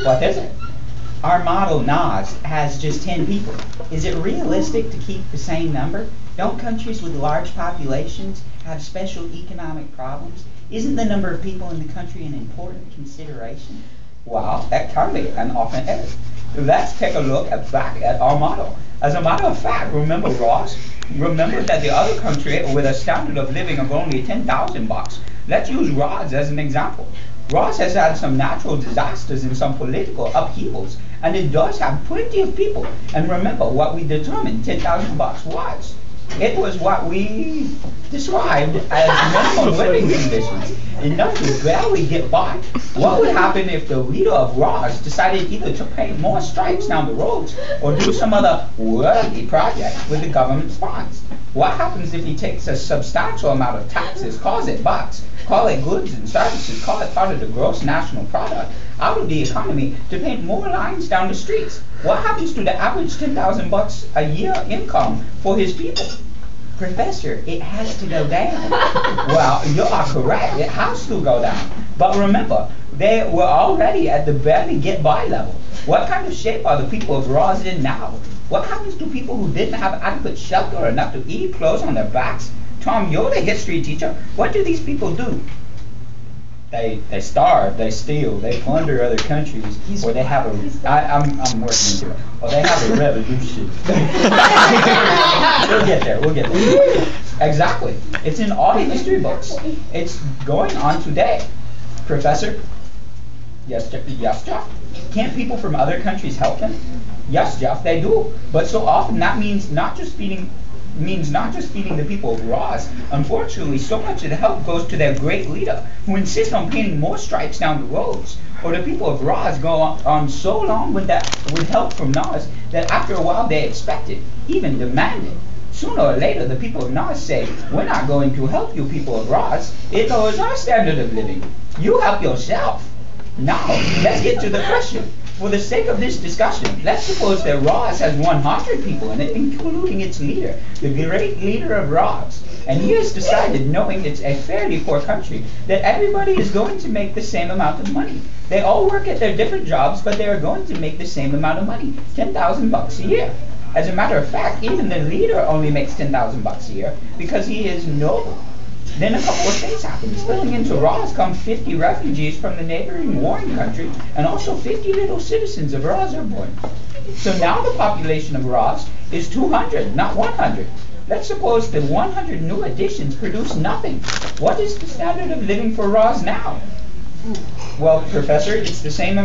What is it? Our model NAS has just 10 people. Is it realistic to keep the same number? Don't countries with large populations have special economic problems? Isn't the number of people in the country an important consideration? Well, that can be and often is. Let's take a look back at our model. As a matter of fact, remember Ross? Remember that the other country with a standard of living of only 10,000 bucks. Let's use Ross as an example. Ross has had some natural disasters and some political upheavals, and it does have plenty of people. And remember what we determined 10,000 bucks was. It was what we described as minimum living conditions, enough to barely get by. What would happen if the leader of Ross decided either to paint more stripes down the roads or do some other worthy project with the government's funds? What happens if he takes a substantial amount of taxes, calls it bucks, call it goods and services, call it part of the gross national product, out of the economy to paint more lines down the streets? What happens to the average 10,000 bucks a year income for his people? Professor, it has to go down. Well, you are correct. It has to go down. But remember, they were already at the barely get by level. What kind of shape are the people of Ross in now? What happens to people who didn't have adequate shelter or enough to eat, clothes on their backs? Tom, you're the history teacher. What do these people do? They starve, they steal, they plunder other countries, or they have I'm working into it. Or they have a revolution. We'll get there. Exactly. It's in all the history books. It's going on today. Professor? Yes, Jeff? Can't people from other countries help them? Yes, Jeff, they do. But so often that means not just feeding the people of Ross. Unfortunately, so much of the help goes to their great leader, who insists on painting more stripes down the roads. Or the people of Ross go on so long with help from NAS that after a while they expect it, even demand it. Sooner or later, the people of NAS say, we're not going to help you people of Ross. It lowers our standard of living. You help yourself. Now, let's get to the question. For the sake of this discussion, let's suppose that Ross has 100 people in it, including its leader, the great leader of Ross. And he has decided, knowing it's a fairly poor country, that everybody is going to make the same amount of money. They all work at their different jobs, but they are going to make the same amount of money, 10,000 bucks a year. As a matter of fact, even the leader only makes 10,000 bucks a year because he is noble. Then a couple of things happen. Spilling into Ross come 50 refugees from the neighboring warring country, and also 50 little citizens of Ross are born. So now the population of Ross is 200, not 100. Let's suppose the 100 new additions produce nothing. What is the standard of living for Ross now? Well, Professor, it's the same